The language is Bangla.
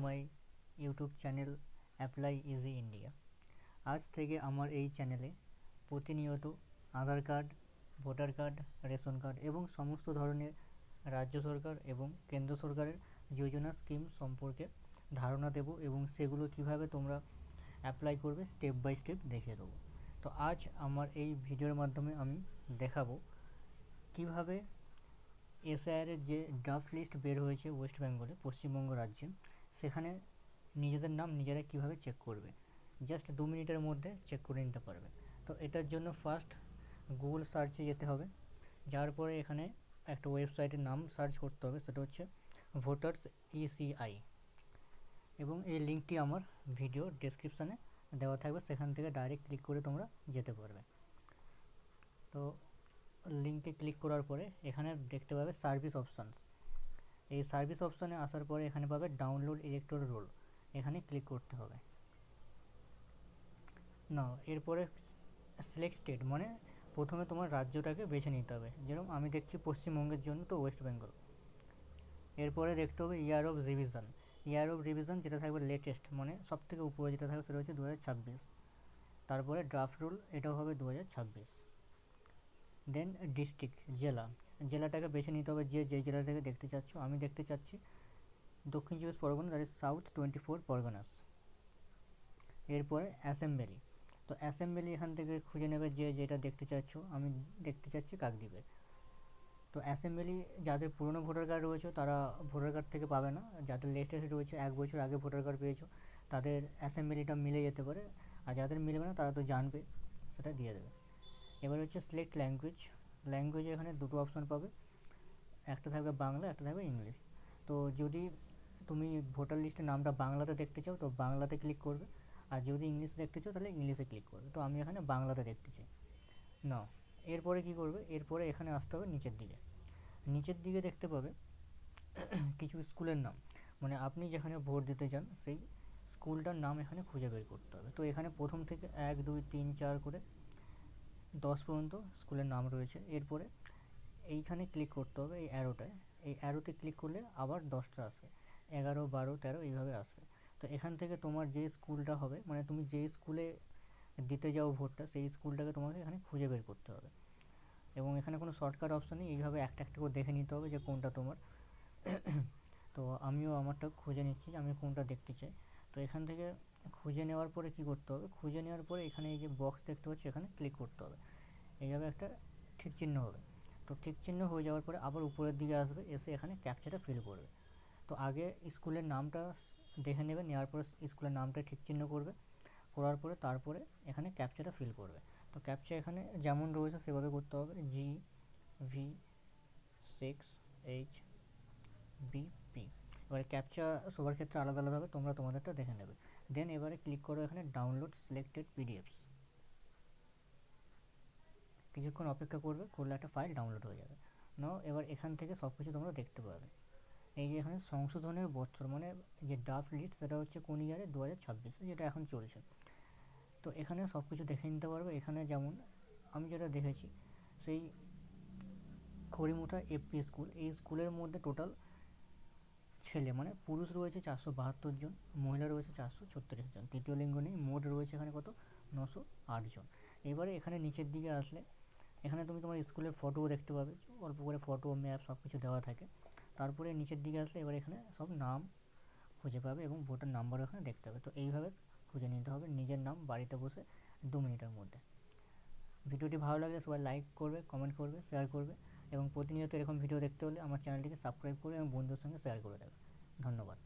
মাই YouTube channel apply easy India. আজ থেকে আমার এই চ্যানেলে প্রতিনিয়ত Aadhaar card, voter card, ration card এবং সমস্ত ধরনের রাজ্য সরকার এবং কেন্দ্র সরকারের যোজনা স্কিম সম্পর্কে ধারণা দেব এবং সেগুলো কিভাবে তোমরা অ্যাপ্লাই করবে স্টেপ বাই স্টেপ দেখিয়ে দেবো। তো আজ আমার এই ভিডিওর মাধ্যমে আমি দেখাবো কিভাবে এসআইআরের যে ড্রাফট লিস্ট বের হয়েছে ওয়েস্ট বেঙ্গলে, পশ্চিমবঙ্গ রাজ্যে, সেখানে নিজেদের নাম নিজেরা কিভাবে চেক করবে। জাস্ট 2 মিনিটের মধ্যে চেক করে নিতে পারবে। তো এটার জন্য ফার্স্ট গুগল সার্চে যেতে হবে। যাওয়ার পরে এখানে একটা ওয়েবসাইটের নাম সার্চ করতে হবে, সেটা হচ্ছে ভোটার্স ইসিআই, এবং এই লিঙ্কটি আমার ভিডিও ডেসক্রিপশানে দেওয়া থাকবে, সেখান থেকে ডাইরেক্ট ক্লিক করে তোমরা যেতে পারবে। তো লিঙ্কে ক্লিক করার পরে এখানে দেখতে পাবে সার্ভিস অপশানস। এই সার্ভিস অপশানে আসার পরে এখানে পাবে ডাউনলোড ইলেক্টোরাল রোল, এখানে ক্লিক করতে হবে। না, এরপরে সিলেক্ট স্টেট, মানে প্রথমে তোমার রাজ্যটাকে বেছে নিতে হবে। যেরকম আমি দেখছি পশ্চিমবঙ্গের জন্য তো ওয়েস্ট বেঙ্গল। এরপরে দেখতে হবে year of revision. Year of revision যেটা থাকবে লেটেস্ট, মানে সবথেকে উপরে যেটা থাকবে সেটা হচ্ছে 2026। তারপরে ড্রাফট রুল, এটাও হবে 2026। দেন ডিস্ট্রিক্ট, জেলাটাকে বেছে নিতে হবে যে জেলা থেকে দেখতে চাচ্ছ। আমি দেখতে চাচ্ছি দক্ষিণ চব্বিশ Pargana, that is south 24 Parganas. এরপরে অ্যাসেম্বলি, তো অ্যাসেম্বলি এখান থেকে খুঁজে নেবে যে যেটা দেখতে চাচ্ছ। আমি দেখতে চাচ্ছি কাকদ্বীপের। তো অ্যাসেম্বলি যাদের পুরনো ভোটার কার্ড রয়েছে তারা ভোটার কার্ড থেকে পাবে না, যাদের লেটেস্ট রয়েছে 1 বছর আগে ভোটার কার্ড পেয়েছো তাদের অ্যাসেম্বলিটা মিলে যেতে পারে, আর যাদের মিলবে না তারা তো জানবে, সেটা দিয়ে দেবে। এবার হচ্ছে সিলেক্ট ল্যাঙ্গুয়েজ। ল্যাঙ্গুয়েজে এখানে দুটো অপশন পাবে, একটা থাকবে বাংলা, একটা থাকবে ইংলিশ। তো যদি তুমি ভোটার লিস্টের নামটা বাংলাতে দেখতে চাও তো বাংলাতে ক্লিক করবে, আর যদি ইংলিশ দেখতে চাও তাহলে ইংলিশে ক্লিক করবে। তো আমি এখানে বাংলাতে দেখতে চাই। না, এরপরে কি করবে, এরপরে এখানে আসতে হবে নিচের দিকে। নিচের দিকে দেখতে পাবে কিছু স্কুলের নাম, মানে আপনি যেখানে ভোট দিতে চান সেই স্কুলটার নাম এখানে খুঁজে বের করতে হবে। তো এখানে প্রথম থেকে 1, 2, 3, 4 করে 10 পর্যন্ত স্কুলের নাম রয়েছে। এরপরে এইখানে ক্লিক করতে হবে, এই অ্যারোটায়। এই অ্যারোতে ক্লিক করলে আবার 10টা আসবে, 11, 12, 13 এইভাবে আসবে। তো এখান থেকে তোমার যে স্কুলটা হবে, মানে তুমি যেই স্কুলে দিতে যাও ভোটটা, সেই স্কুলটাকে তোমাকে এখানে খুঁজে বের করতে হবে। এবং এখানে কোনো শর্টকাট অপশান নেই, এইভাবে একটা একটা করে দেখে নিতে হবে যে কোনটা তোমার। তো আমিও আমারটা খুঁজে নিচ্ছি আমি কোনটা দেখতে চাই। তো এখান থেকে খুঁজে নেওয়ার পরে কি করতে হবে, খুঁজে নেওয়ার পরে এখানে এই যে বক্স দেখতে পাচ্ছি এখানে ক্লিক করতে হবে। এইভাবে একটা ঠিক চিহ্ন হবে। তো ঠিক চিহ্ন হয়ে যাওয়ার পরে আবার উপরের দিকে আসবে, এসে এখানে ক্যাপচাটা ফিল করবে। তো আগে স্কুলের নামটা দেখে নেবে, নেওয়ার পরে স্কুলের নামটা ঠিক চিহ্ন করবে, করার পরে তারপরে এখানে ক্যাপচাটা ফিল করবে। তো ক্যাপচা এখানে যেমন রয়েছে সেভাবে করতে হবে, GV6HBP। এবারে ক্যাপচা সবার ক্ষেত্রে আলাদা আলাদা হবে, তোমরা তোমাদেরটা দেখে নেবে। দেন এবারে ক্লিক করো এখানে ডাউনলোড সিলেক্টেড পিডিএফস। কিছুক্ষণ অপেক্ষা করবে, করলে একটা ফাইল ডাউনলোড হয়ে যাবে। নাও এবার এখান থেকে সব কিছু তোমরা দেখতে পাবে। এই যে এখানে সংশোধনের বছর, মানে যে ড্রাফট লিস্ট সেটা হচ্ছে কোন ইয়ারে, 2026, যেটা এখন চলছে। তো এখানে সব কিছু দেখে নিতে পারবে। এখানে যেমন আমি যেটা দেখেছি, সেই খড়িমুঠা এপি স্কুল, এই স্কুলের মধ্যে টোটাল ছেলে মানে পুরুষ রয়েছে 472 জন, মহিলা রয়েছে 436 জন, তৃতীয় লিঙ্গ নেই। মোট রয়েছে এখানে কত, 908 জন। এবারে এখানে নিচের দিকে আসলে এখানে তুমি তোমার স্কুলের ফটোও দেখতে পাবে, অল্প করে ফটো, ম্যাপ সব কিছু দেওয়া থাকে। তারপরে নিচের দিকে আসলে এবার এখানে সব নাম খুঁজে পাবে এবং ভোটার নাম্বারও এখানে দেখতে হবে। তো এইভাবে খুঁজে নিতে হবে নিজের নাম বাড়িতে বসে 2 মিনিটের মধ্যে। ভিডিওটি ভালো লাগলে সবাই লাইক করবে, কমেন্ট করবে, শেয়ার করবে, এবং প্রতিনিয়ত এরকম ভিডিও দেখতে হলে আমার চ্যানেলটিকে সাবস্ক্রাইব করে এবং বন্ধুদের সঙ্গে শেয়ার করে দেবে। ধন্যবাদ।